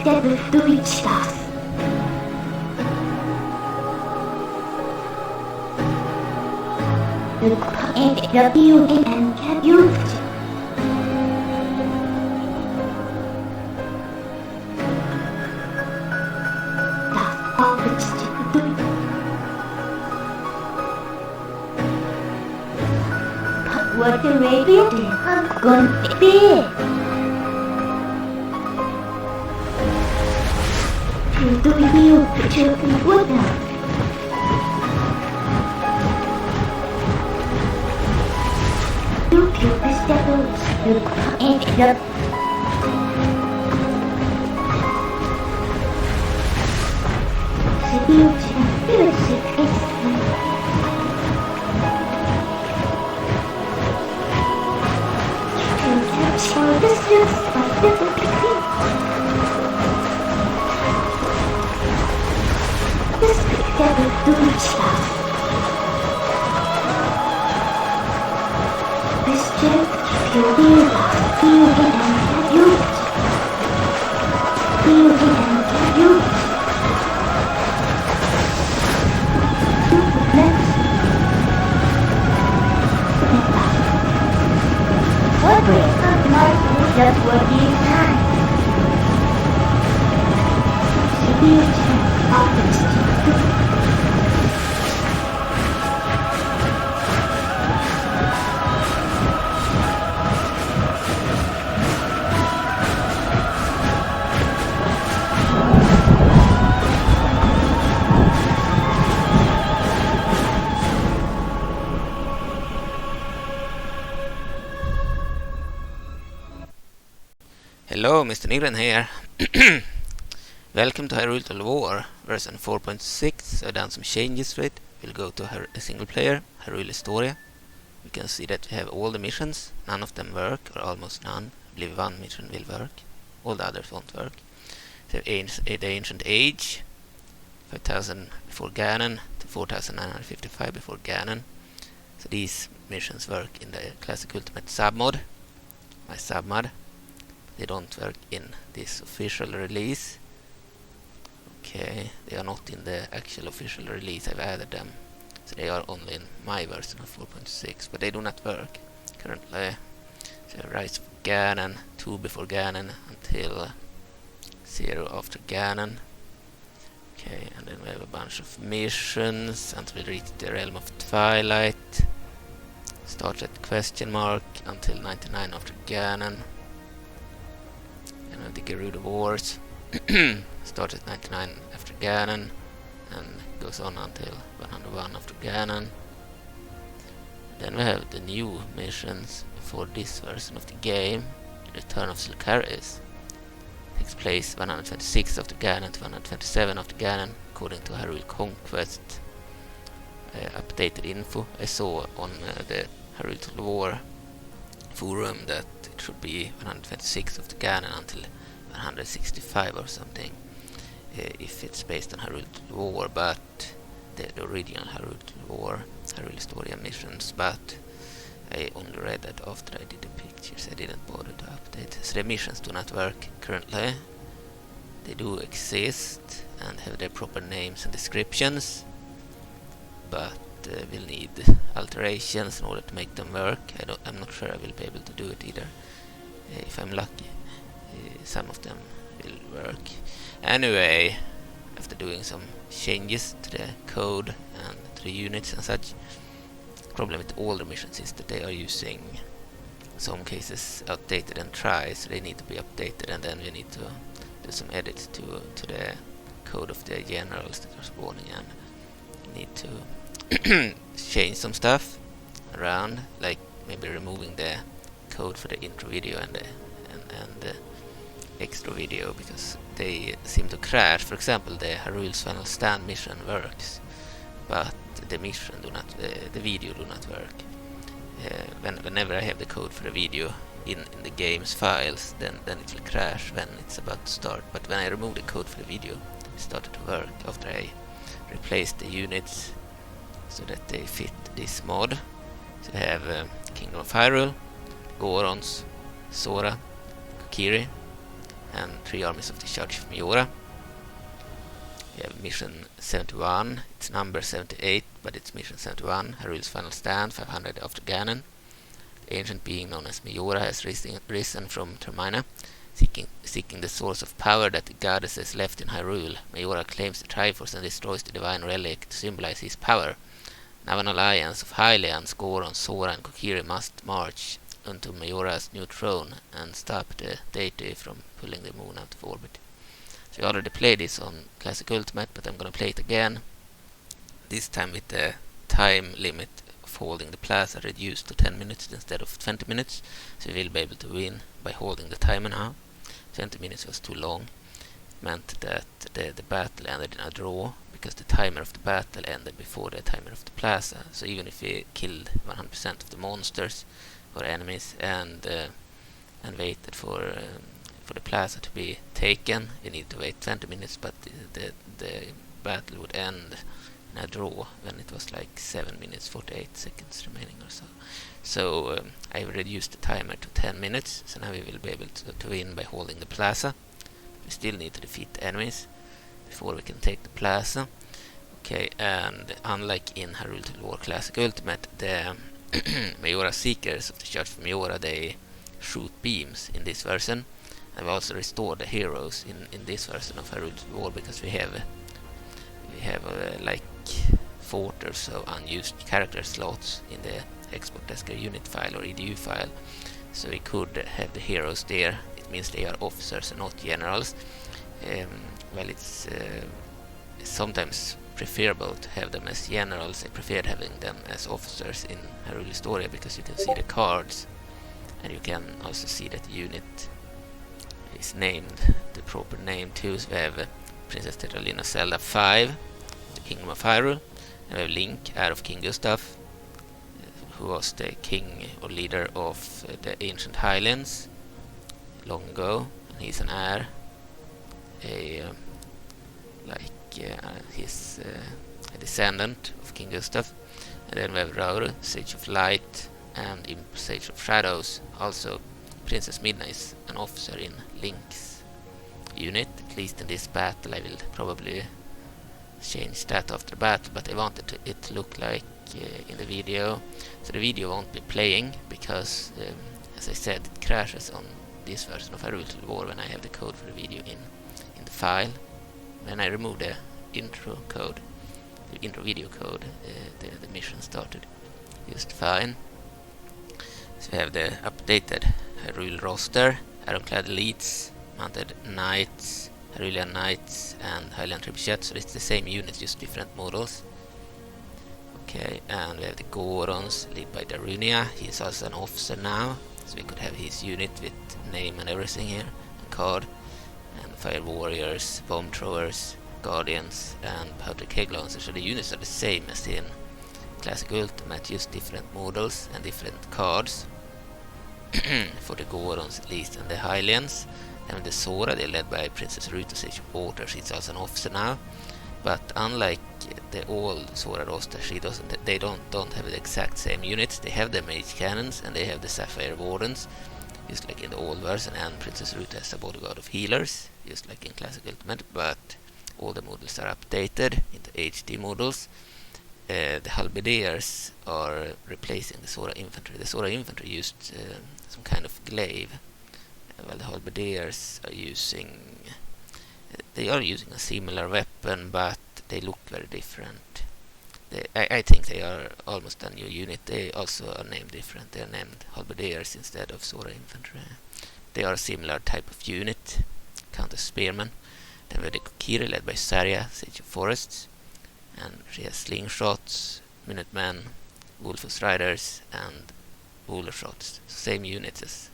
What the radio did, I'm gonna be it. To the video, picture King Gutaf. You kill the devils, you ended up. The beauty, music, instrument. So this is a different thing. This together doing stuff. This jet feel and get used. Feel and get used. What way? Just what you can. Hello, Mr. Nigren here. Welcome to Hyrule Total War version 4.6. I've done some changes to it. We'll go to a single player, Hyrule Historia. We can see that we have all the missions. None of them work, or almost none. I believe one mission will work. All the others won't work. So the Ancient Age, 5000 before Ganon to 4955 before Ganon. So these missions work in the Classic Ultimate submod, my submod. They don't work in this official release. Okay, they are not in the actual official release. I've added them, so they are only in my version of 4.6, but they do not work currently. So Rise of Ganon, 2 before Ganon until 0 after Ganon. Okay, and then we have a bunch of missions until we reach the Realm of Twilight. Starts at question mark until 99 after Ganon. And the Gerudo Wars starts at 99 after Ganon and goes on until 101 after Ganon. Then we have the new missions for this version of the game. The Return of Zelda takes place 126 after Ganon to 127 after Ganon, according to Hyrule Conquest updated info. I saw on the Hyrule Total War forum that it should be 126 after Ganon until 165 or something, if it's based on Hyrule Total War, but the original Hyrule Total War, Hyrule Historia missions, but I only read that after I did the pictures. I didn't bother to update. So the missions do not work currently. They do exist and have their proper names and descriptions, but we'll need alterations in order to make them work. I'm not sure I will be able to do it either. If I'm lucky, some of them will work. Anyway, after doing some changes to the code and to the units and such, the problem with all the missions is that they are using, in some cases, outdated and try, so they need to be updated, and then we need to do some edits to the code of the generals that are spawning, and need to change some stuff around, like maybe removing the code for the intro video and the extra video, because they seem to crash. For example, the Hyrule's Final Stand mission works, but the mission do not, the video do not work. Whenever I have the code for the video in the game's files, then it will crash when it's about to start. But when I remove the code for the video, it started to work after I replaced the units so that they fit this mod. So we have Kingdom of Hyrule, Gorons, Zora, Kokiri, and 3 armies of the Church of Majora. We have mission 71, it's number 78, but it's mission 71, Hyrule's final stand, 500 after Ganon. The ancient being known as Majora has risen from Tetralyna, seeking the source of power that the goddesses left in Hyrule. Majora claims the Triforce and destroys the divine relic to symbolize his power. Now an alliance of hylians, Gorons, Zora and Kokiri must march onto Majora's new throne and stop the deity from pulling the moon out of orbit. So I already played this on Classic Ultimate, but I'm gonna play it again. This time with the time limit of holding the plaza reduced to 10 minutes instead of 20 minutes. So we will be able to win by holding the timer now. 20 minutes was too long. It meant that the battle ended in a draw, because the timer of the battle ended before the timer of the plaza. So even if we killed 100% of the monsters or enemies and waited for the plaza to be taken, we need to wait 20 minutes, but the battle would end in a draw when it was like 7 minutes 48 seconds remaining or so. So I reduced the timer to 10 minutes, so now we will be able to win by holding the plaza. We still need to defeat the enemies before we can take the plaza. Okay, and unlike in Hyrule Total War Classic Ultimate, the Majora Seekers of the Church of Majora, they shoot beams in this version. I've also restored the heroes in this version of Hyrule Total War, because we have like 40 or so unused character slots in the export Esker unit file or EDU file, so we could have the heroes there. It means they are officers and not generals. Well, it's sometimes preferable to have them as generals. I preferred having them as officers in Hyrule Historia, because you can see the cards and you can also see that the unit is named the proper name too. So we have Princess Tetralyna Zelda 5, the Kingdom of Hyrule, and we have Link, heir of King Gutaf, who was the king or leader of the ancient hylians long ago, and he's an heir, he's a descendant of King Gutaf. And then we have Rauru, Sage of Light, and Impa, Sage of Shadows. Also, Princess Midna is an officer in Link's unit, at least in this battle. I will probably change that after the battle, but I wanted it to look like in the video. So the video won't be playing, because, as I said, it crashes on this version of Hyrule Total War when I have the code for the video in the file. When I remove the intro code, the intro video code, the mission started just fine. So we have the updated Hyrule roster, Ironclad Elites, Mounted Knights, Hyrulean Knights, and Hylian Trebuchet. So it's the same units, just different models. Okay, and we have the Gorons, led by Darunia. He's also an officer now, so we could have his unit with name and everything here, and card. And Fire Warriors, Bomb Throwers, Guardians, and Powder Keg Lancers. So the units are the same as in Classic Ultimate, just different models and different cards. For the Gorons at least, and the Hylians. And the Zora, they're led by Princess Ruto, Sage of Water. She's also an officer now. But unlike the old Zora roster, they don't have the exact same units. They have the Mage Cannons and they have the Sapphire Wardens, just like in the old version, and Princess Ruto has a bodyguard of healers, just like in Classic Ultimate, but all the models are updated into HD models. The Halberdiers are replacing the Zora Infantry. The Zora Infantry used some kind of glaive, while the Halberdiers are using a similar weapon, but they look very different. I think they are almost a new unit. They also are named different. They are named Halberdiers instead of Zora Infantry. They are a similar type of unit, Countess Spearmen. Then we have the Kokiri, led by Saria, Sage of Forests, and she has slingshots, Minutemen, Wolfus Riders, and Bowler Shots. Same units as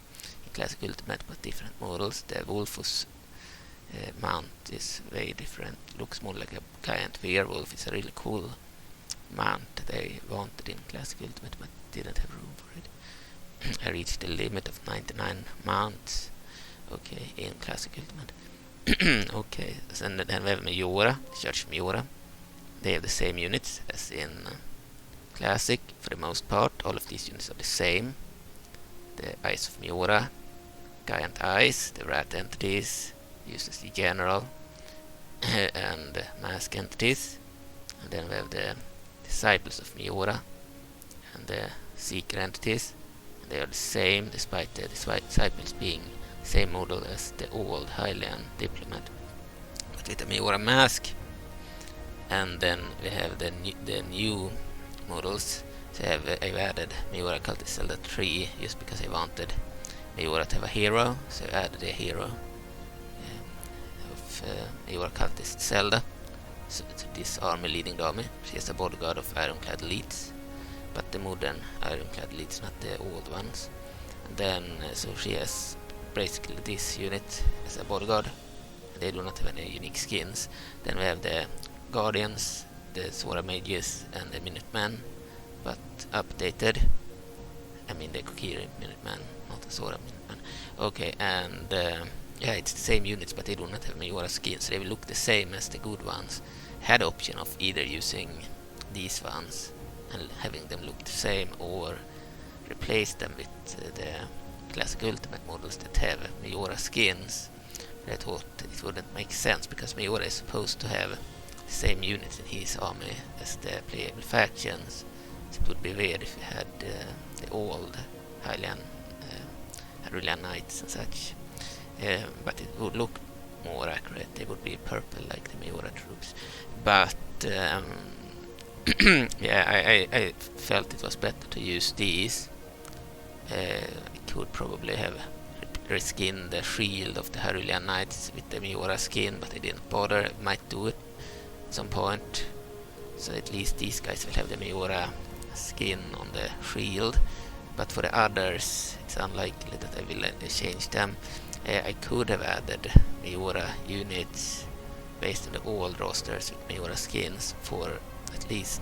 in Classic Ultimate, but different models. The Wolfus mount is very different, looks more like a giant werewolf. It's a really cool mount that I wanted in Classic Ultimate, but didn't have room for it. I reached the limit of 99 mounts, okay, in Classic Ultimate. Okay, so then we have Majora, Church of Majora. They have the same units as in Classic for the most part. All of these units are the same. The Eyes of Majora, giant eyes, the rat entities, used as the general, and mask entities. And then we have the disciples of Majora and the seeker entities. And they are the same, despite the disciples being the same model as the old Hylian diplomat, but with a Majora mask. And then we have the new models. So I've added Majora Cultist Zelda 3 just because I wanted Majora to have a hero, so I added a hero of Majora Cultist Zelda. So this army leading the army. She has a bodyguard of ironclad elites, but the modern ironclad elites, not the old ones. And then so she has basically this unit as a bodyguard. They do not have any unique skins. Then we have the Guardians, the Zora mages, and the Minutemen, but updated. I mean the Kokiri Minutemen, not the Zora Minutemen. Okay, and yeah, it's the same units, but they do not have Majora skins, so they will look the same as the good ones. Had the option of either using these ones and having them look the same, or replace them with the classic ultimate models that have Majora skins. But I thought it wouldn't make sense, because Majora is supposed to have the same units in his army as the playable factions. So it would be weird if you had the old Hylian Knights and such. But it would look more accurate. They would be purple like the Majora troops. But yeah, I felt it was better to use these. I could probably have reskinned the shield of the Hyrulean Knights with the Majora skin, but I didn't bother. I might do it at some point. So at least these guys will have the Majora skin on the shield. But for the others, it's unlikely that I will change them. I could have added Majora units based on the old rosters with Majora skins for at least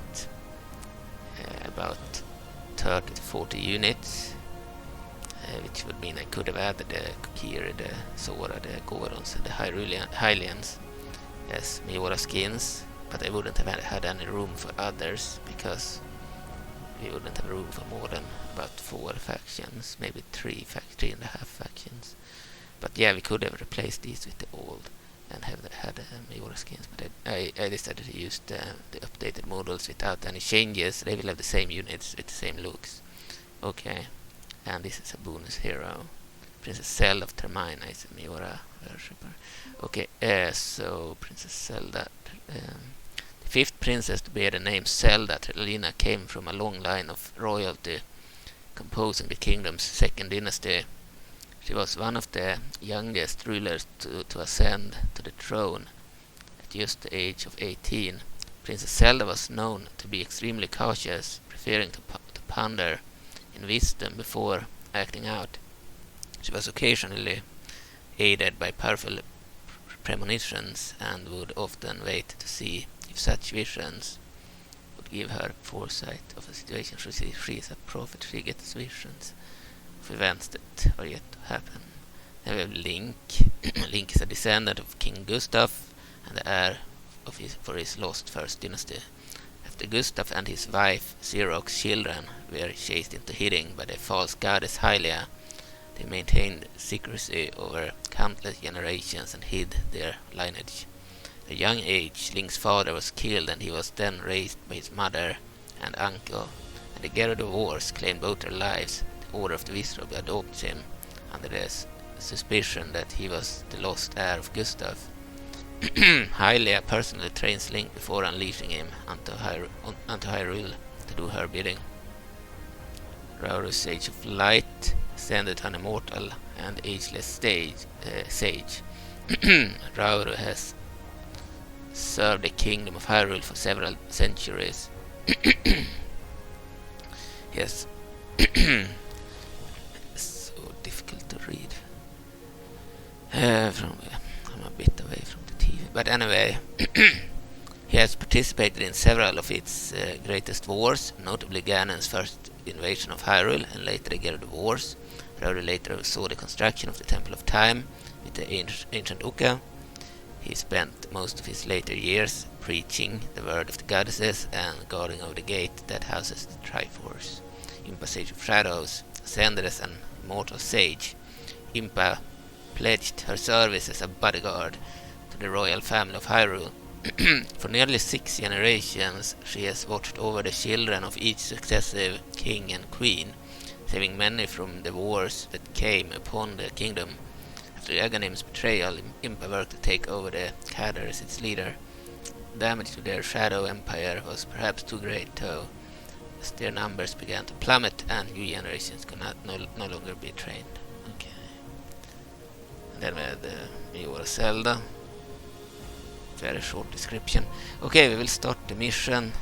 about 30 to 40 units, which would mean I could have added the Kokiri, the Zora, the Gorons, and the Hylians as Majora skins, but I wouldn't have had any room for others, because we wouldn't have room for more than about 4 factions, maybe 3.5 factions. But yeah, we could have replaced these with the old and have had Majora skins, but I decided to use the updated models without any changes. They will have the same units with the same looks. Okay, and this is a bonus hero. Princess Zelda of Tetralyna is a Majora worshipper. Okay, so Princess Zelda. The fifth princess to bear the name Zelda, Tetralyna, came from a long line of royalty composing the kingdom's second dynasty. She was one of the youngest rulers to ascend to the throne at just the age of 18. Princess Zelda was known to be extremely cautious, preferring to ponder in wisdom before acting out. She was occasionally aided by powerful premonitions, and would often wait to see if such visions would give her foresight of a situation. She is a prophet, she gets visions of events that are yet to happen. Then we have Link. Link is a descendant of King Gutaf and the heir of for his lost first dynasty. After Gutaf and his wife Xerox's children were chased into hiding by the false goddess Hylia, they maintained secrecy over countless generations and hid their lineage. At a young age, Link's father was killed, and he was then raised by his mother and uncle, and the Gerudo Wars claimed both their lives. The Order of the Visrobe adopts him under the suspicion that he was the lost heir of Gutaf. Hylia personally trains Link before unleashing him onto Hyrule to do her bidding. Rauru, Sage of Light, ascended to an immortal and ageless sage. Rauru has served the Kingdom of Hyrule for several centuries. Yes. So difficult to read. I'm a bit away from the TV. But anyway, he has participated in several of its greatest wars, notably Ganon's first invasion of Hyrule and later the Gerudo Wars. Rauru later oversaw the construction of the Temple of Time with the ancient Uka. He spent most of his later years preaching the word of the goddesses and guarding over the gate that houses the Triforce. Impa, Sage of Shadows, ascended as an immortal sage. Impa pledged her service as a bodyguard to the royal family of Hyrule. For nearly 6 generations, she has watched over the children of each successive king and queen, saving many from the wars that came upon the kingdom. After Aghanim's betrayal, Impa worked to take over the Khadr as its leader. Damage to their shadow empire was perhaps too great, though, as their numbers began to plummet and new generations could no longer be trained. Okay. And then we had the Majora Zelda. Very short description. Okay, we will start the mission.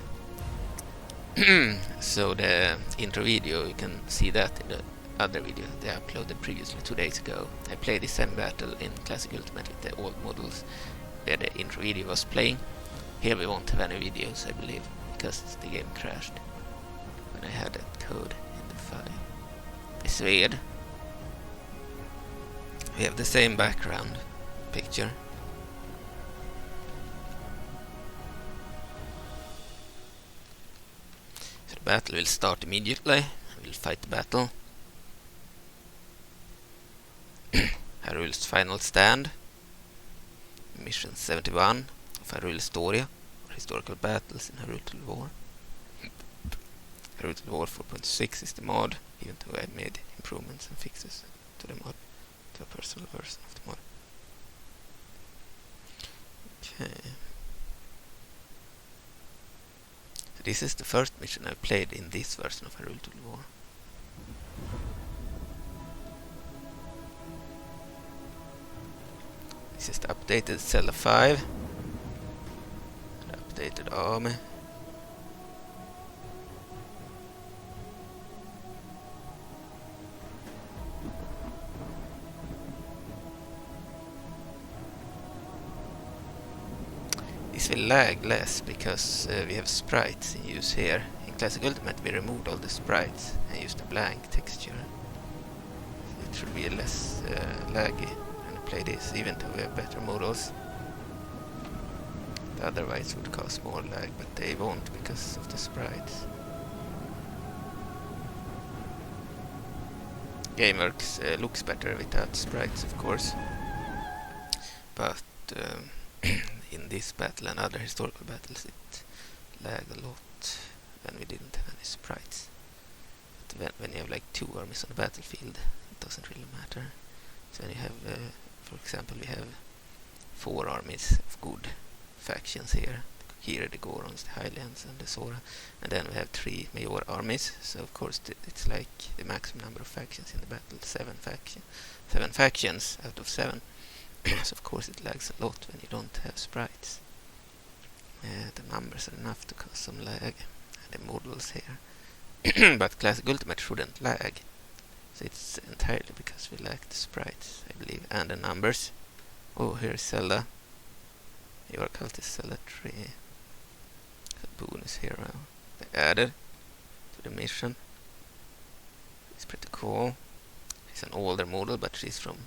So the intro video, you can see that in the other video they uploaded previously 2 days ago. I played the same battle in Classic Ultimate with the old models where the intro video was playing. Here we won't have any videos, I believe, because the game crashed when I had that code in the file. It's weird. We have the same background picture. So the battle will start immediately. We'll fight the battle. Hyrule's final stand. Mission 71 of Hyrule Historia, or historical battles in Hyrule Total War. Hyrule Total War 4.6 is the mod, even though I made improvements and fixes to the mod, to a personal version of the mod. Okay. So this is the first mission I played in this version of Hyrule Total War. This is the updated Zelda 5. The updated army. This will lag less because we have sprites in use here. In Classic Ultimate we removed all the sprites and used a blank texture. It should be less laggy when I play this, even though we have better models. Otherwise would cause more lag, but they won't because of the sprites. Game works looks better without sprites, of course, but in this battle and other historical battles it lagged a lot when we didn't have any sprites. But when you have like 2 armies on the battlefield, it doesn't really matter. So when you have, for example, we have 4 armies of good factions here: the Kokiri, the Gorons, the hylians, and the Zora, and then we have 3 Majora armies. So of course it's like the maximum number of factions in the battle, 7 factions out of 7. So of course it lags a lot when you don't have sprites. The numbers are enough to cause some lag, and the models here. But Classic Ultimate shouldn't lag, so it's entirely because we lack the sprites, I believe, and the numbers. Oh, here's Zelda. Your cult is Zelda 3. The bonus hero they added to the mission. It's pretty cool. She's an older model, but she's from,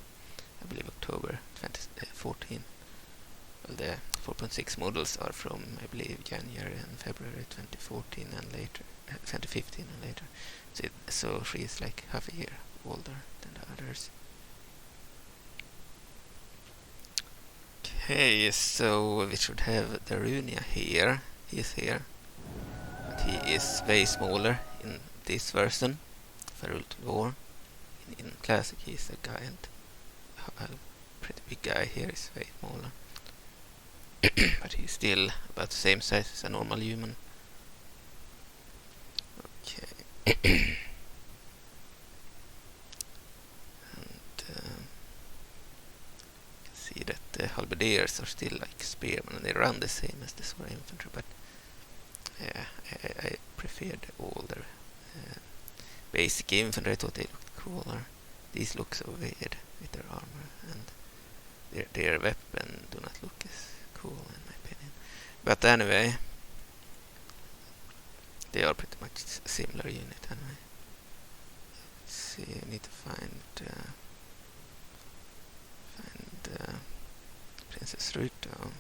I believe, October 2014. Well, the 4.6 models are from, I believe, January and February 2014 and later, 2015 and later. So she is like half a year older than the others. Okay, so we should have Darunia here. He is here, but he is way smaller in this version of Hyrule Total War. In Classic he is a giant. A pretty big guy. Here is way smaller. But he's still about the same size as a normal human. Okay. See that the halberdiers are still like spearmen, and they run the same as the Zora infantry, but yeah, I prefer the older basic infantry. I thought they looked cooler. These look so weird with their armor, and their weapon do not look as cool in my opinion. But anyway, they are pretty much a similar unit anyway. Let's see, I need to find Princess Ruto.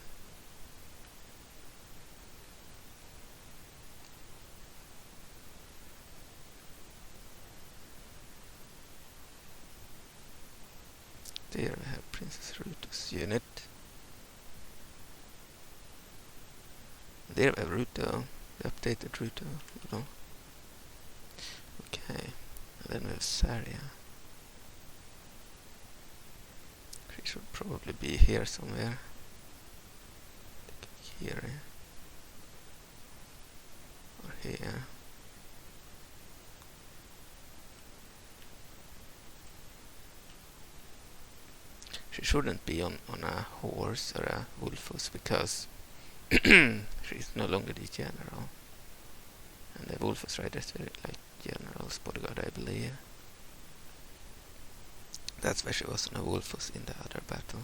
There we have Princess Ruto's unit. There we have Ruto, the updated Ruto. Okay, and then we have Saria. She should probably be here somewhere. Here. Or here. She shouldn't be on a horse or a wolfus because she's no longer the general. And the wolfus riders were like general's bodyguard, I believe. That's why she was on a wolfus in the other battle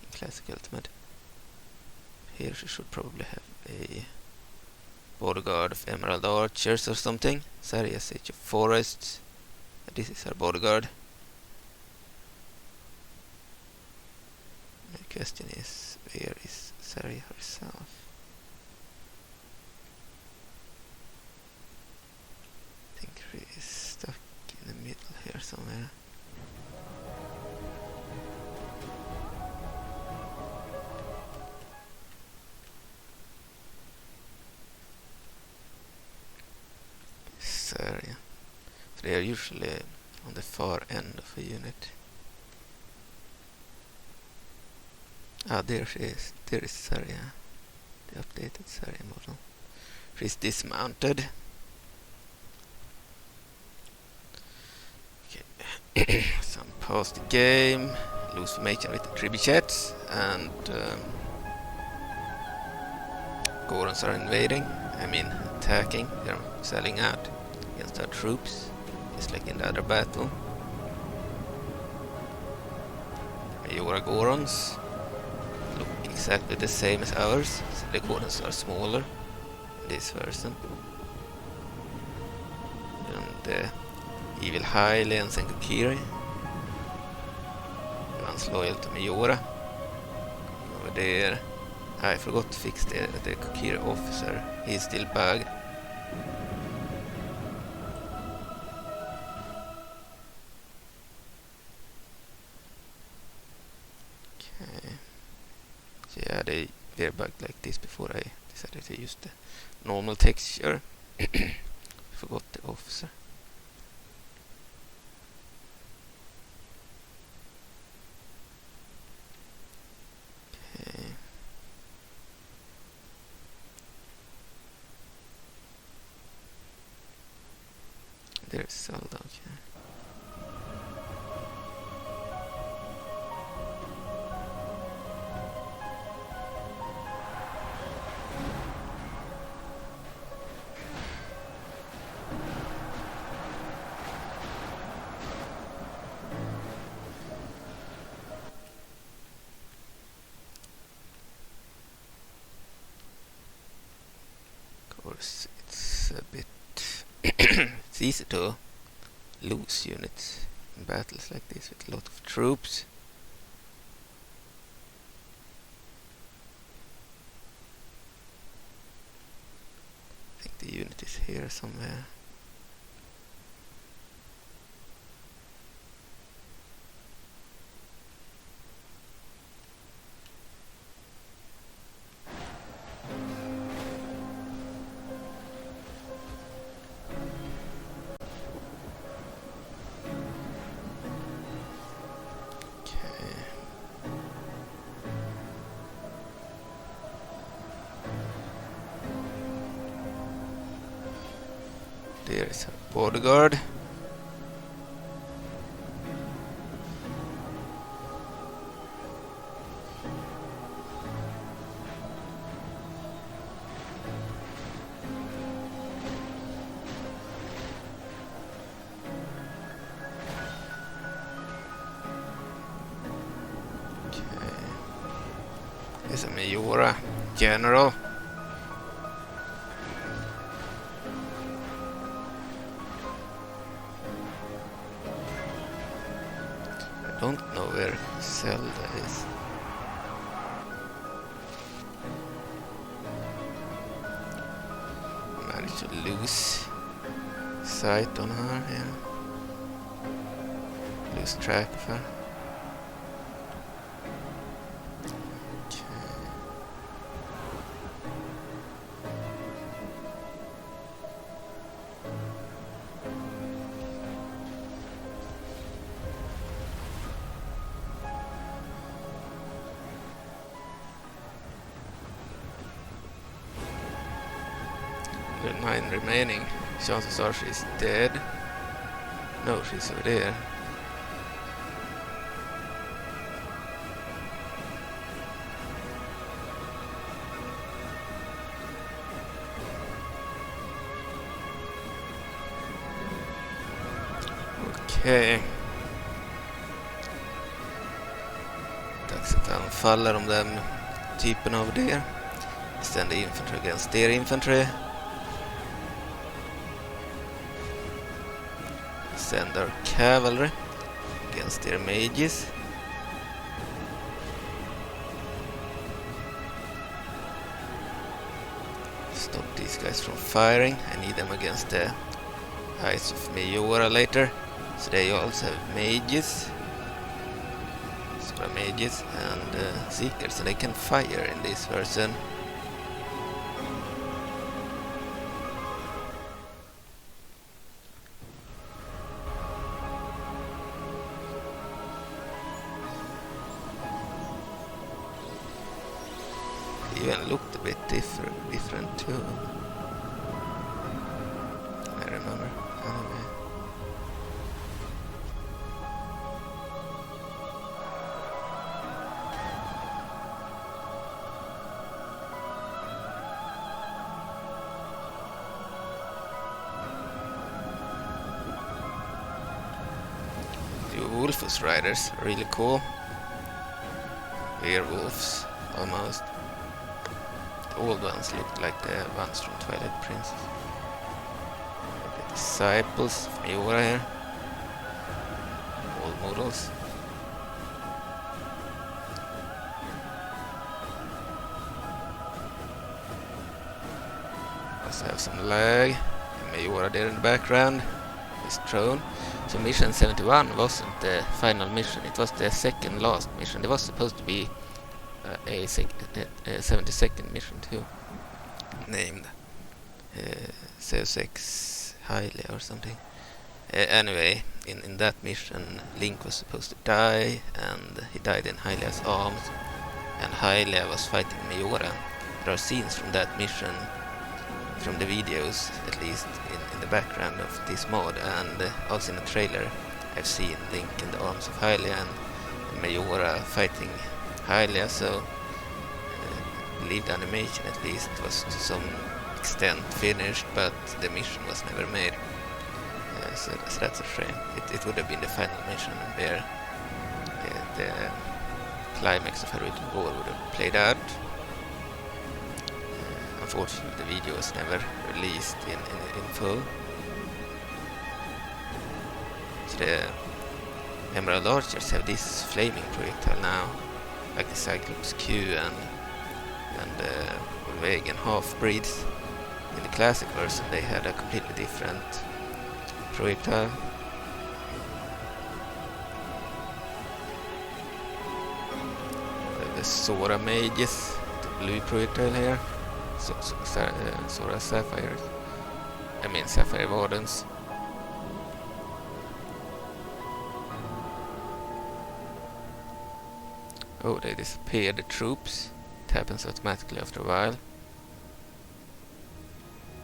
in Classic Ultimate. Here she should probably have a bodyguard of Emerald Archers or something. Saria Sage of Forests. This is her bodyguard. The question is, where is Saria herself? I think she is stuck in the middle here somewhere. Saria. So they are usually on the far end of a unit. Ah, there she is. There is Saria. The updated Saria model. She's dismounted. Okay. Some pause the game. Lose formation with the trebuchets. And Gorons are invading. I mean attacking. They're selling out against our troops. Just like in the other battle. Majora Gorons. Look exactly the same as ours, so the Gorons are smaller in this version. And the evil hylians and Kokiri. One's loyal to Majora. Over there. I forgot to fix the Kokiri officer. He's still bugged. Yeah, they're bugged like this before I decided to use the normal texture. Forgot the officer. Okay. There's Zelda, okay. It's a bit it's easy to lose units in battles like this with a lot of troops. I think the unit is here somewhere. There is a bodyguard. Okay. There's a Majora general. I don't know where Zelda is. Managed to lose sight on her, yeah. Lose track of her. We have 9 remaining. Chances are she's dead. No, she's over there. Okej. Dags att anfalla de där typerna av der. Stand the infantry against their infantry. Send our cavalry against their mages. Stop these guys from firing. I need them against the Eyes of Majora later. So they also have mages. Zora mages and seekers, so they can fire in this version. Even looked a bit different too. I remember. Anyway. The Wolfus riders are really cool. Werewolves, almost. The old ones looked like the ones from Twilight Princess. The disciples of Majora here. Old models. Also have some lag. Majora there in the background. His throne. So mission 71 wasn't the final mission. It was the second last mission. There was supposed to be a 72nd mission too, named V.4.6 hylian or something. Anyway, in that mission, Link was supposed to die, and he died in Hylia's arms, and Hylia was fighting Majora. There are scenes from that mission, from the videos at least, in the background of this mod, and also in the trailer I've seen Link in the arms of Hylia and Majora fighting Hylia, so I believe the animation at least was to some extent finished, but the mission was never made. So that's a shame. It would have been the final mission where the climax of Hyrule Total War would have played out. Unfortunately, the video was never released in full. So the Emerald Archers have this flaming projectile now, like the Cyclops Q and Vegan half-breeds. In the classic version they had a completely different projectile. The Zora mages, the blue projectile here. Zora sapphires. I mean sapphire wardens. Oh, they disappeared, the troops. It happens automatically after a while.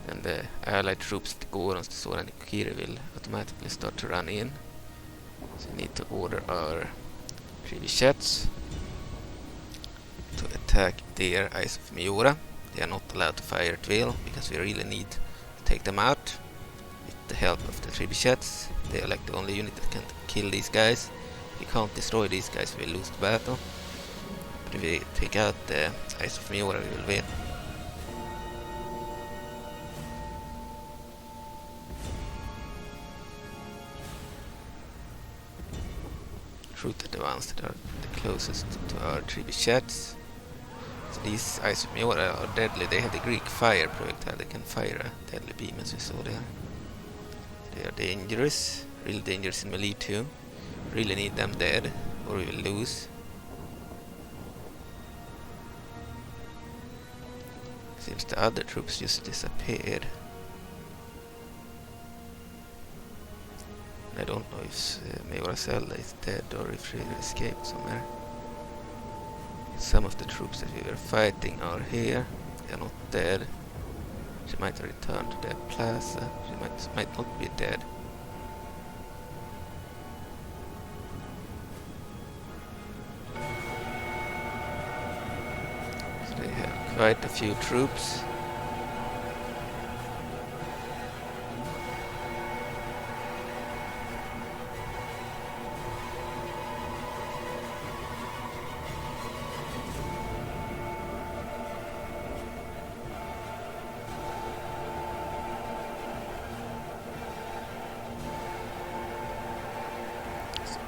Then the allied troops, the Gorons, the Zora and the Kokiri will automatically start to run in. So we need to order our trebuchets to attack their Eyes of Majora. They are not allowed to fire at will, because we really need to take them out with the help of the trebuchets. They are like the only unit that can kill these guys. If we can't destroy these guys, we will lose the battle. But if we take out the Eyes of Majora, we will win. Shoot at the ones that are the closest to our trebuchets. So these Eyes of Majora are deadly. They have the Greek fire projectile. They can fire a deadly beam, as we saw there. They are dangerous, really dangerous in melee too. Really need them dead, or we will lose. Seems the other troops just disappeared. I don't know if Majora Zelda is dead or if she escaped somewhere. Some of the troops that we were fighting are here. They are not dead. She might return to the plaza. She might not be dead. So they have quite a few troops.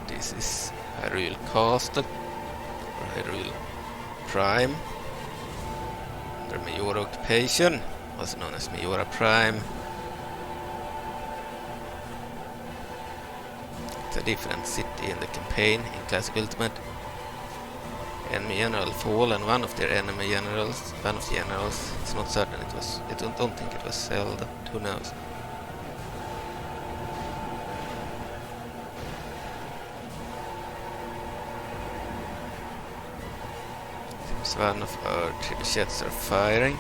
This is Hyrule Castle, or Hyrule Prime, under Majora occupation, also known as Majora Prime. It's a different city in the campaign in Classic Ultimate. Enemy general fall, and one of the generals, it's not certain it was, I don't think it was Zelda, but who knows. One of our trebuchets are firing.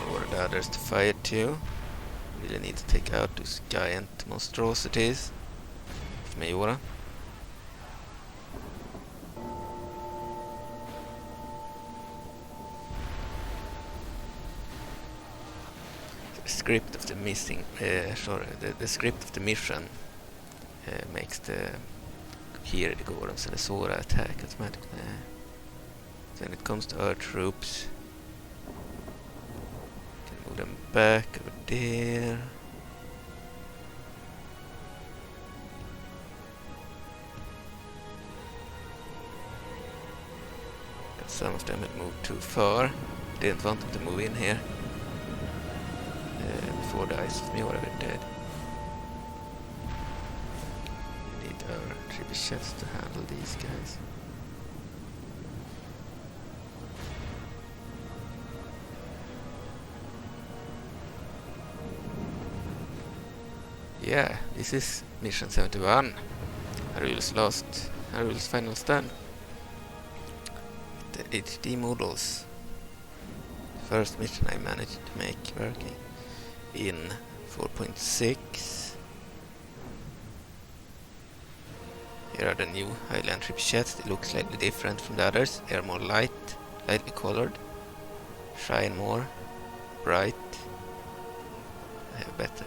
We'll order the others to fire too. We really need to take out those giant monstrosities of Majora. The script of the the script of the mission makes the Kokiri, the Gorons, and the Zora attack automatically. When it comes to our troops, we can move them back over there. But some of them had moved too far. Didn't want them to move in here before the Ice of Majora were dead. We need our trebuchets to handle these guys. Yeah, this is mission 71. Hyrule's final stand. The HD models. First mission I managed to make working in 4.6. Here are the new hylian trebuchets. They look slightly different from the others. They are more lightly colored, shine more, bright. They have better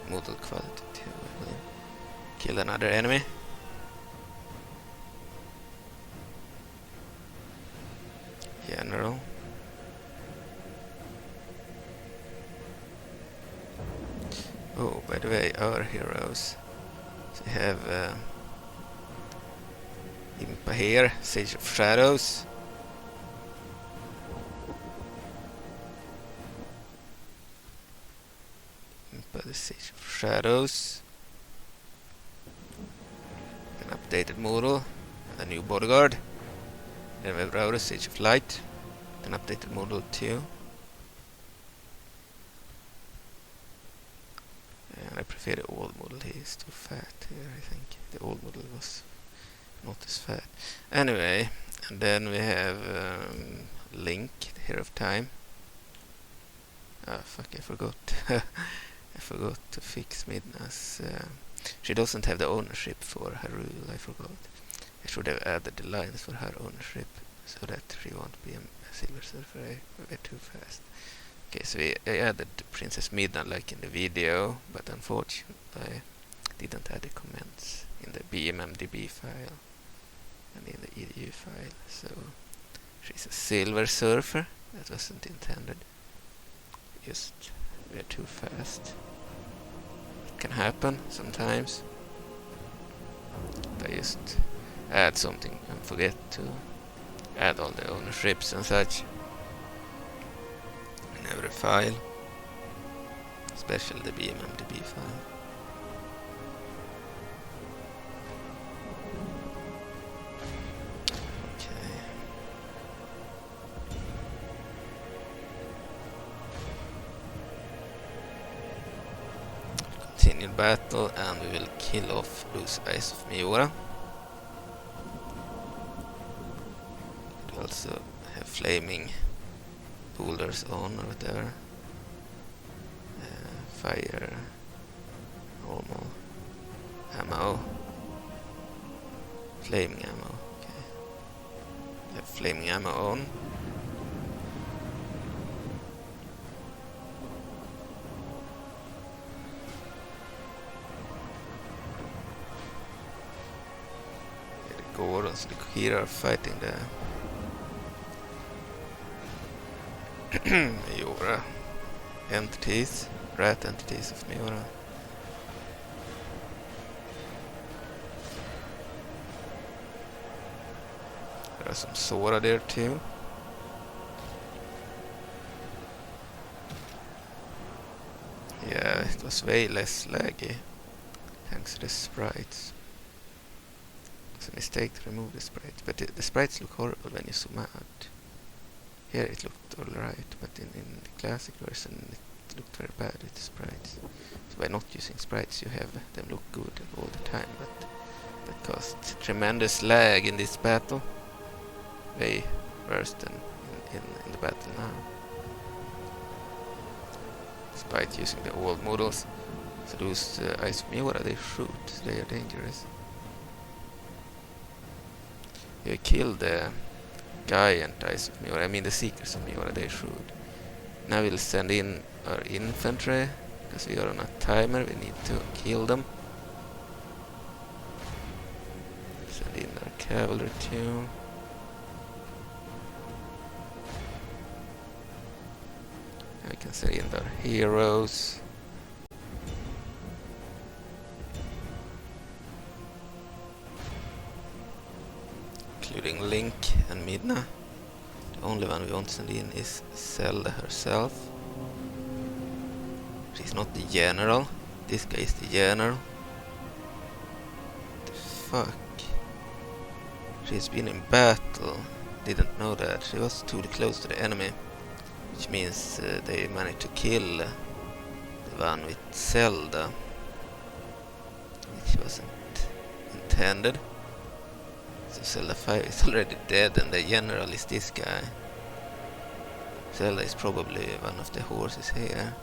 model quality too. Kill another enemy. General. Oh, by the way, our heroes. So we have Impa here, Sage of Shadows. Impa, the Sage of Shadows. An updated model, and a new bodyguard. Then we have Rauru, Sage of Light. An updated model too. And I prefer the old model. He is too fat here, I think. The old model was not as fat. Anyway, and then we have Link, the Hero of Time. Ah, fuck, I forgot. I forgot to fix Midna's. She doesn't have the ownership for Hyrule, I forgot. I should have added the lines for her ownership so that she won't be a Silver Surfer. I went too fast. Okay, so I added Princess Midna like in the video, but unfortunately I didn't add the comments in the BMMDB file and in the EDU file. So she's a Silver Surfer. That wasn't intended. Just we're too fast. It can happen sometimes. I just add something and forget to add all the ownerships and such in every file, especially the BMMDB file. Okay. Continue battle and we will kill off those Eyes of Majora. Also have flaming boulders on or whatever. fire, normal, ammo, flaming ammo. Okay, have flaming ammo on. The Gorons, the Kokiri are fighting the Majora entities, rat entities of Majora. There are some Zora there too. Yeah, it was way less laggy thanks to the sprites. It's a mistake to remove the sprites, but the sprites look horrible when you zoom out. Here it looked alright, but in the classic version it looked very bad with the sprites. So by not using sprites you have them look good all the time, but that caused tremendous lag in this battle. Way worse than in the battle now. Despite using the old models. So those Eyes of Majora, they shoot, they are dangerous. You kill the giant Eyes of Majora, I mean the Seekers of Majora, they shoot. Now we'll send in our infantry, because we are on a timer, we need to kill them. Send in our cavalry too. I can send in our heroes. Including Link and Midna. The only one we want to send in is Zelda herself. She's not the general. This guy is the general. What the fuck? She's been in battle. Didn't know that. She was too close to the enemy. Which means they managed to kill the one with Zelda. Which wasn't intended. So Zelda 5 is already dead and the general is this guy. Zelda is probably one of the horses here.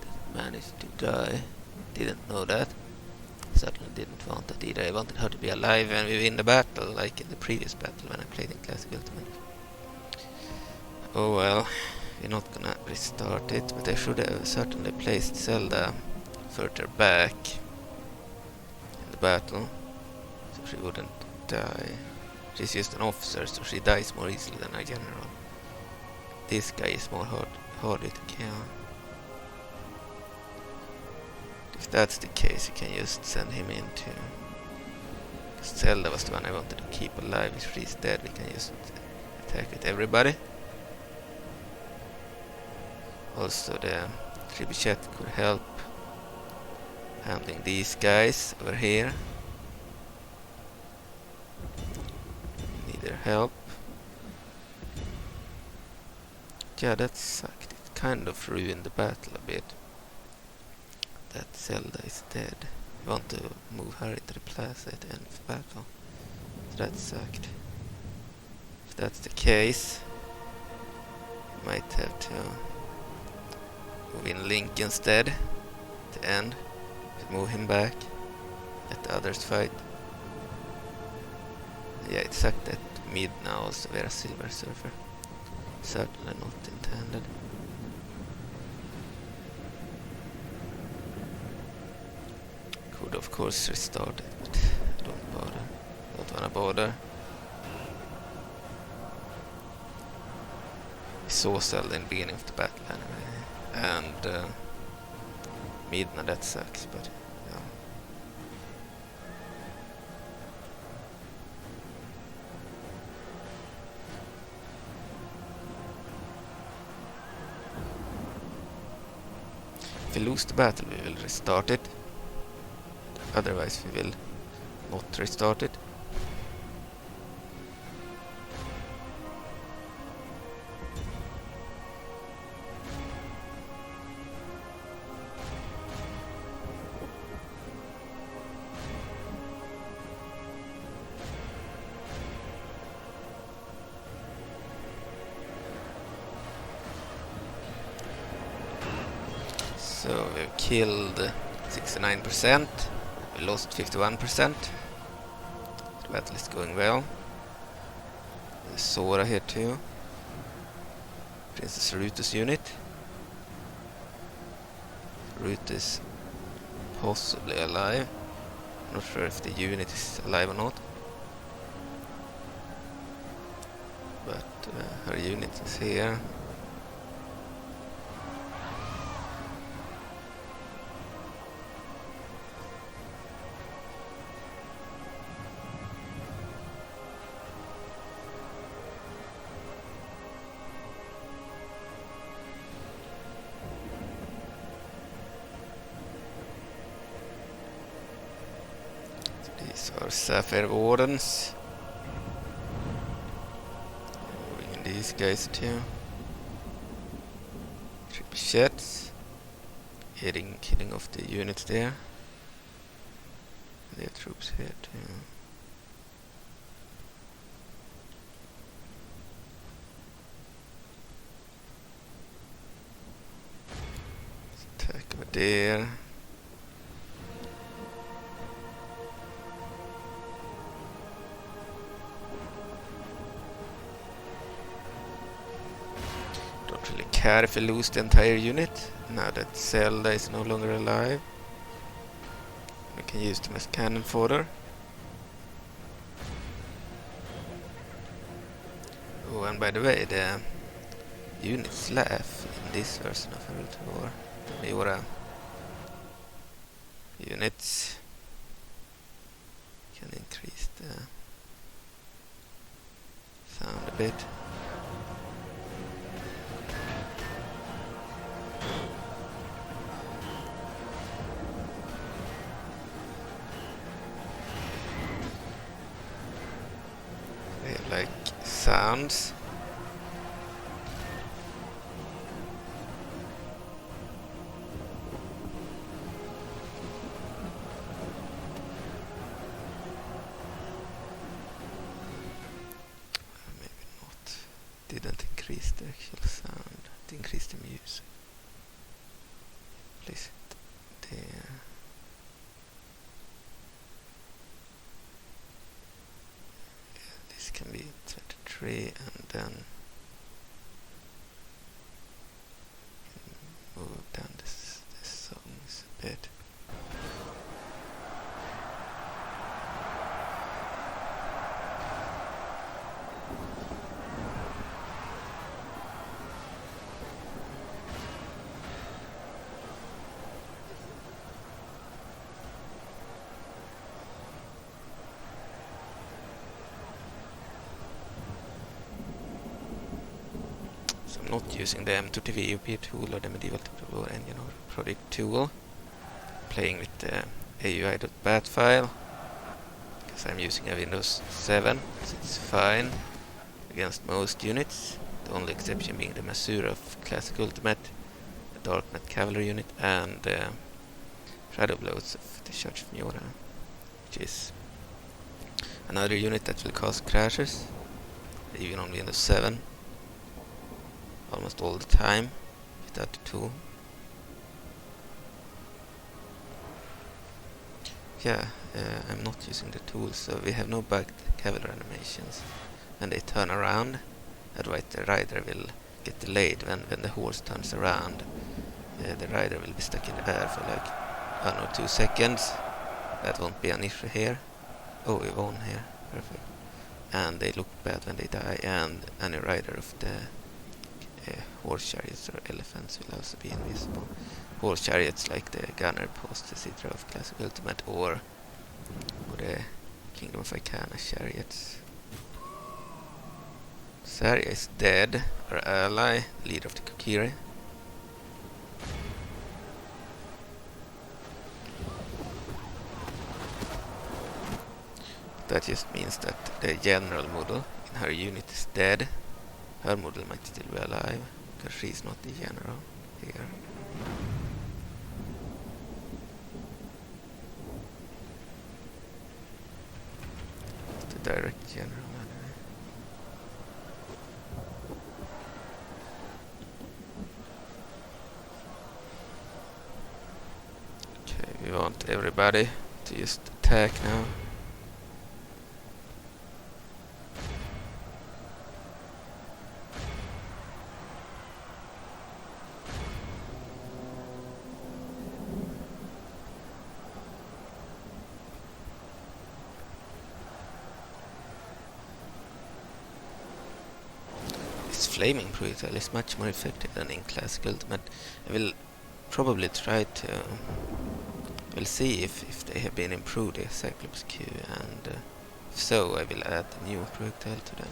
Didn't manage to die. Didn't know that. Certainly didn't want that either. I wanted her to be alive when we win the battle, like in the previous battle when I played in Classic Ultimate. Oh well, we're not gonna restart it, but I should have certainly placed Zelda further back in the battle, so she wouldn't die. She's just an officer, so she dies more easily than a general. This guy is more harder to kill. If that's the case, you can just send him in too. Because Zelda was the one I wanted to keep alive. If she's dead, we can just attack with everybody. Also, the Tribichet could help handling these guys over here. Need their help. Yeah, that sucked. It kind of ruined the battle a bit. That Zelda is dead. We want to move her into the plaza at the end of the battle. So that sucked. If that's the case, we might have to move in Link instead at the end. Move him back. Let the others fight. Yeah, it sucked that Midna also were a Silver Surfer. Certainly not intended. Could of course restart it, but don't bother. Don't wanna bother. We saw Zelda in the beginning of the battle anyway. And Midna, that sucks, but yeah. If we lose the battle, we will restart it. Otherwise, we will not restart it. So we've killed 69%, we lost 51%. The battle is going well. There's Zora here too. Princess Ruto's unit. Ruto is possibly alive. Not sure if the unit is alive or not. But her unit is here. These are Sapphire Wardens. Bring these guys too. Trebuchets. Killing off the units there. Their troops here too. Let's attack over there. Care if we lose the entire unit, now that Zelda is no longer alive. We can use them as cannon fodder. Oh, and by the way, the units left in this version of Hyrule Total War, the Majora units, can increase the sound a bit. Like sounds. Maybe not. Didn't increase the actual sound. It increased the music. Place it there. Can be 33 and then move down this songs a bit. I'm not using the M30VOP tool or the Medieval Total War engine or project tool. I'm playing with the AUI.bat file because I'm using a Windows 7, so it's fine against most units. The only exception being the Masura of Classic Ultimate, the Dark Knight Cavalry unit, and the Shadow Blows of the Church of Majora, which is another unit that will cause crashes, even on Windows 7. Almost all the time without the tool. Yeah, I'm not using the tool, so we have no bugged cavalry animations. When they turn around, otherwise the rider will get delayed when the horse turns around. The rider will be stuck in the air for like 1 or 2 seconds. That won't be an issue here. Oh, we won here. Perfect. And they look bad when they die, and any rider of the horse chariots or elephants will also be invisible. Horse chariots like the gunner post, the Citra of Classic Ultimate, or the Kingdom of Hyrule chariots. Saria is dead, our ally, leader of the Kokiri. That just means that the general model in her unit is dead. Her model might still be alive, because she's not the general here. It's the direct general anyway. We want everybody to just attack now. Flaming projectile is much more effective than in classic ultimate. I will probably try to we'll see if they have been improved, the Cyclops Q, and if so I will add a new projectile to them.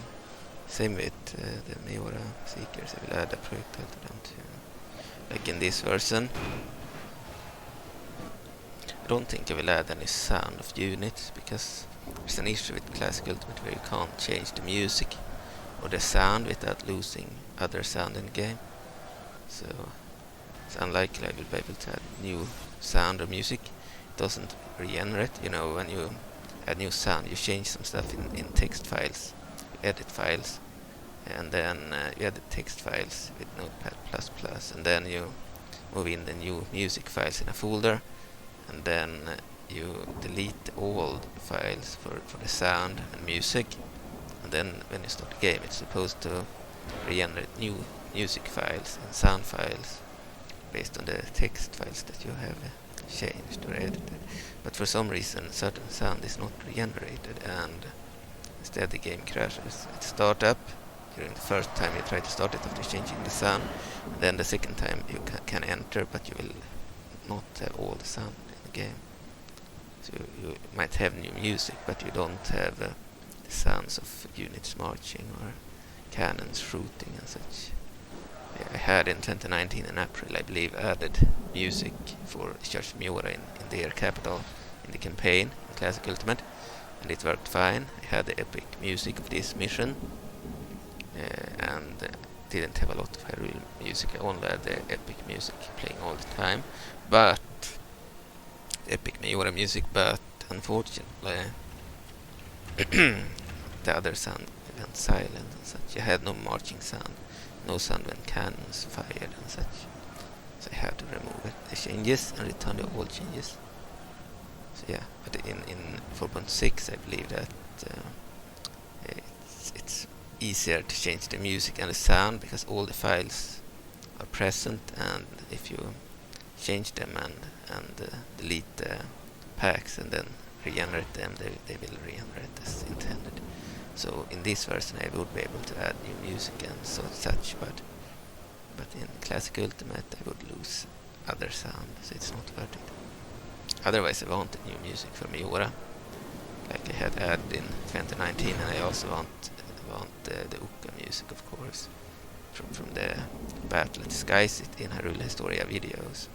Same with the Majora Seekers, I will add a projectile to them too, like in this version. I don't think I will add any sound of units, because there's an issue with classic ultimate where you can't change the music or the sound without losing other sound in the game. So it's unlikely I will be able to add new sound or music. It doesn't regenerate. You know, when you add new sound, you change some stuff in text files, you edit files, and then you edit text files with Notepad++, and then you move in the new music files in a folder, and then you delete the old files for the sound and music. And then when you start the game, it's supposed to regenerate new music files and sound files based on the text files that you have changed or edited. But for some reason, certain sound is not regenerated, and instead the game crashes. It starts up during the first time you try to start it after changing the sound. And then the second time you can enter, but you will not have all the sound in the game. So you might have new music, but you don't have the sounds of units marching or cannons shooting and such. Yeah, I had in 2019 in April, I believe, added music for Church of Majora in their capital in the campaign in Classic Ultimate, and it worked fine. I had the epic music of this mission, and didn't have a lot of Hyrule music. I only had the epic music playing all the time, but epic Majora music, but unfortunately the other sound went silent and such. I had no marching sound, no sound when cannons fired and such. So I had to remove the changes and return the old changes. So yeah, but in 4.6 I believe that it's easier to change the music and the sound, because all the files are present, and if you change them and delete the packs and then regenerate them, they will regenerate as intended. So in this version I would be able to add new music and such, but in Classic Ultimate I would lose other sound, so it's not worth it. Otherwise I wanted new music for Majora, like I had added in 2019, and I also want the Uka music, of course, from the battle at the Sky City in Hyrule Historia videos.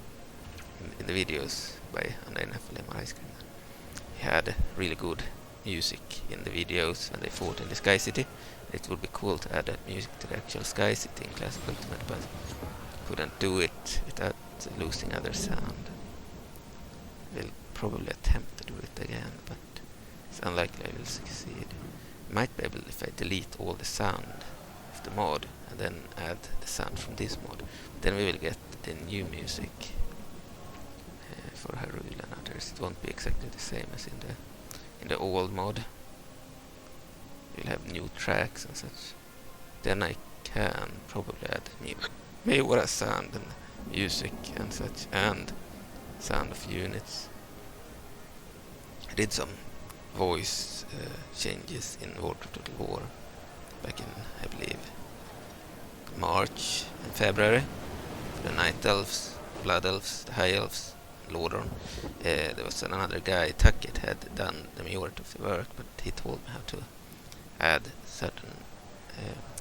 In the videos by Neph, he had really good music in the videos when they fought in the Sky City. It would be cool to add that music to the actual Sky City in Classic Ultimate, but couldn't do it without losing other sound. We'll probably attempt to do it again, but it's unlikely I will succeed. Might be able if I delete all the sound of the mod and then add the sound from this mod. Then we will get the new music for Hyrule and others. It won't be exactly the same as in the old mod. We'll have new tracks and such. Then I can probably add new Majora sound and music and such, and sound of units. I did some voice changes in Hyrule Total War back in, I believe, March and February, for the Night Elves, Blood Elves, the High Elves, Gorons. There was another guy, Tucket, had done the majority of the work, but he told me how to add certain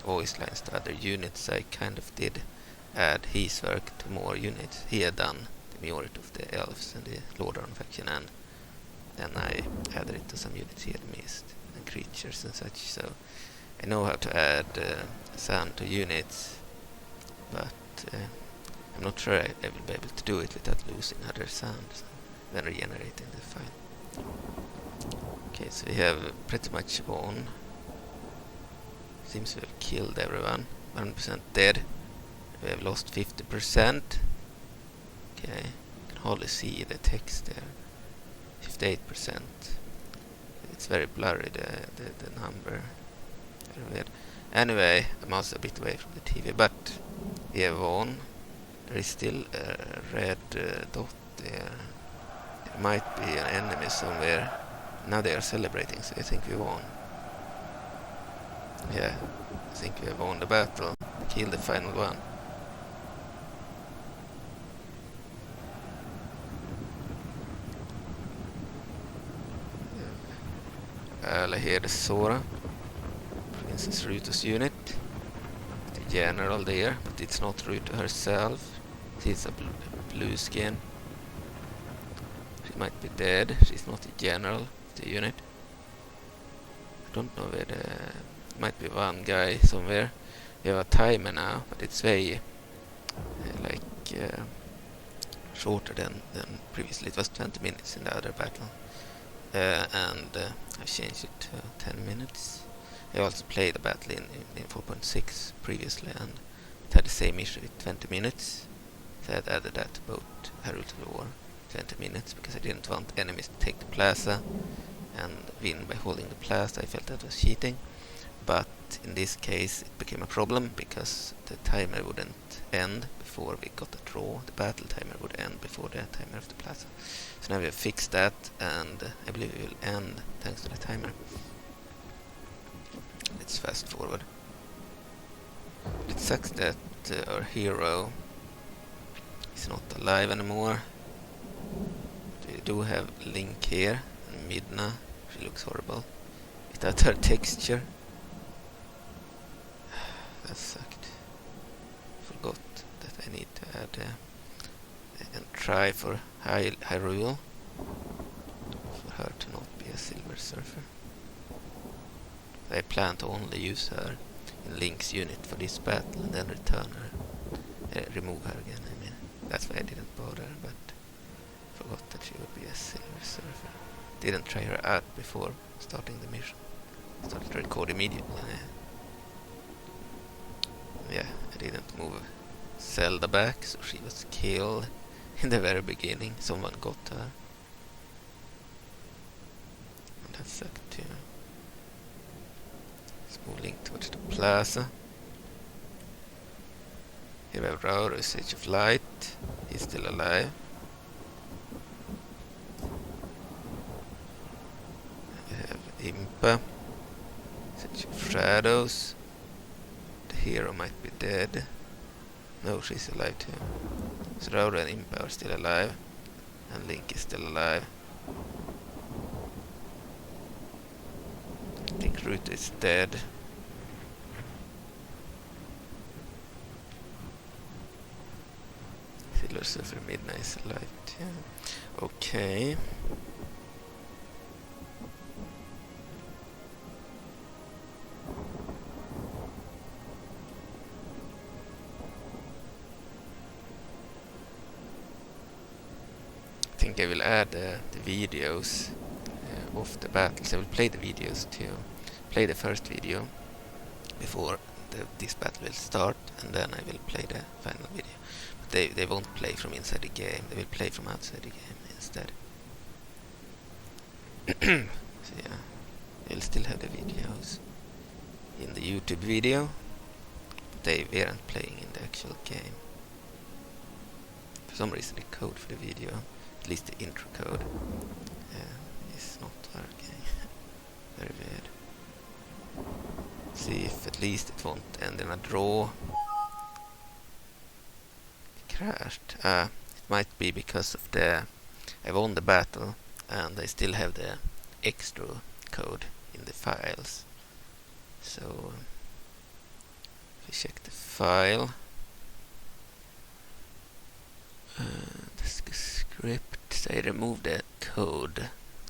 voice lines to other units. I kind of did add his work to more units. He had done the majority of the elves and the Gorons faction, and then I added it to some units he had missed, and creatures and such. So I know how to add sound to units, but I'm not sure I will be able to do it without losing other sounds when regenerating the file. Okay, so we have pretty much won. Seems we have killed everyone. 100% dead. We have lost 50%. Okay, can hardly see the text there. 58%. It's very blurry, the number. Very weird. Anyway, I'm also a bit away from the TV, but we have won. There is still a red dot there. There might be an enemy somewhere. Now they are celebrating, so I think we won. Yeah, I think we have won the battle. Killed the final one. I hear the Zora, Princess Ruto's unit. The general there, but it's not Ruto herself. She's a blue skin. She might be dead. She's not the general of the unit. I don't know where the... might be one guy somewhere. We have a timer now, but it's very shorter than previously. It was 20 minutes in the other battle. And I changed it to 10 minutes. I also played a battle in 4.6 previously, and it had the same issue with 20 minutes. So I had added that to both Hyrule Total War 20 minutes, because I didn't want enemies to take the plaza and win by holding the plaza. I felt that was cheating. But in this case it became a problem, because the timer wouldn't end before we got a draw. The battle timer would end before the timer of the plaza. So now we have fixed that, and I believe we will end thanks to the timer. Let's fast forward. It sucks that our hero is not alive anymore. We do have Link here, and Midna. She looks horrible without her texture. That sucked. Forgot that I need to add and try for Hyrule for her to not be a Silver Surfer. I plan to only use her in Link's unit for this battle and then return her, remove her again. I mean, that's why I didn't bother, but forgot that she would be a Silver Surfer. Didn't try her out before starting the mission. Started to record immediately. Yeah, I didn't move Zelda back, so she was killed in the very beginning. Someone got her. And that sucked too. Let's move Link towards the plaza. Here we have Rauru, Sage of Light. He's still alive. We have Impa, Sage of Shadows. The hero might be dead. No, she's alive too. So Rauru and Impa are still alive, and Link is still alive. I think Ruto is dead. Silver Surfer Midna is alive too. Okay. I think I will add the videos of the battles. I will play the videos to play the first video before this battle will start, and then I will play the final video. But they won't play from inside the game, they will play from outside the game instead. So yeah, we'll still have the videos in the YouTube video, but they weren't playing in the actual game. For some reason the code for the video, at least the intro code, is not working. Very weird. See if at least it won't end in a draw. It crashed. It might be because of I won the battle and I still have the extra code in the files. So if we check the file, the script, I removed the code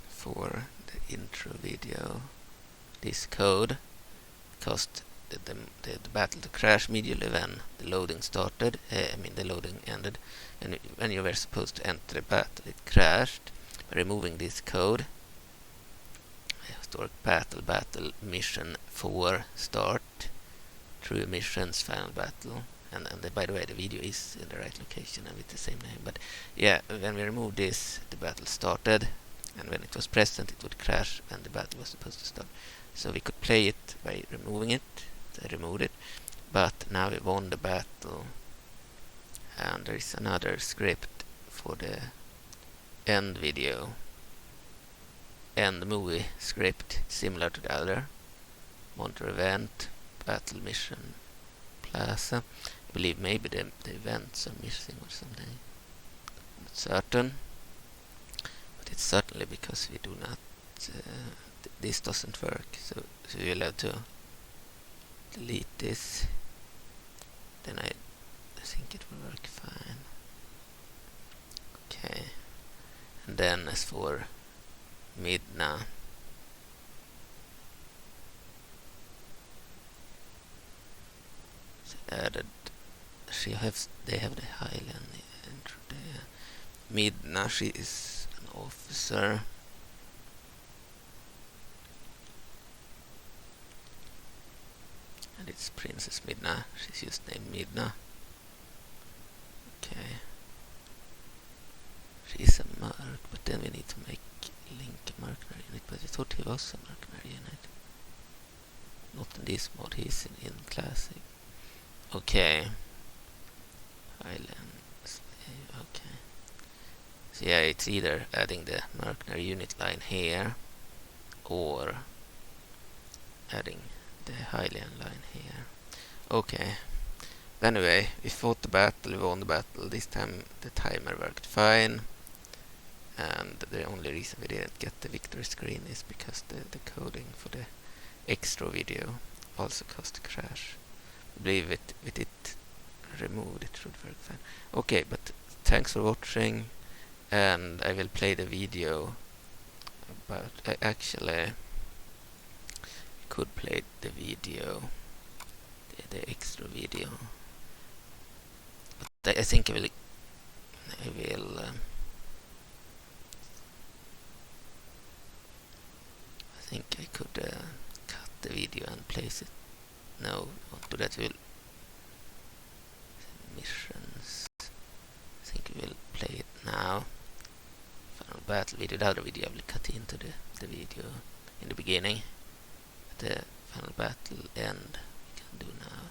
for the intro video. This code caused the battle to crash immediately when the loading started. The loading ended, and when you were supposed to enter the battle, it crashed. By removing this code, historic battle mission 4 start, true missions, final battle, and by the way, the video is in the right location and with the same name. But yeah, when we removed this, the battle started, and when it was present, it would crash when the battle was supposed to start. So we could play it by removing it. I removed it, but now we won the battle, and there is another script for the end video, end movie script, similar to the other. Monitor event, battle mission, plaza. I believe maybe the events are missing or something. Not certain, but it's certainly because we do not. This doesn't work, so you'll have to delete this. Then I think it will work fine. Okay, and then as for Midna, added. They have the hylian intro there. Midna, she is an officer. And it's Princess Midna. She's just named Midna. Okay. She is a merc, but then we need to make Link a mercenary in it. But I thought he was a mercenary in it. Not in this mod, he's in classic. Okay. Hylian slave, okay. So yeah, it's either adding the mercenary unit line here or adding the hylian line here. Okay. Anyway, we fought the battle, we won the battle. This time the timer worked fine. And the only reason we didn't get the victory screen is because the coding for the extro-video also caused a crash. I believe with it removed, it should work fine. Okay, but thanks for watching, and I will play the video about... actually, I could play the video, the extra video, but I think I will I think I could cut the video and place it. No, I won't do that. We'll missions. I think we will play it now. Final battle video. The other video I will cut into the video in the beginning. The final battle end we can do now.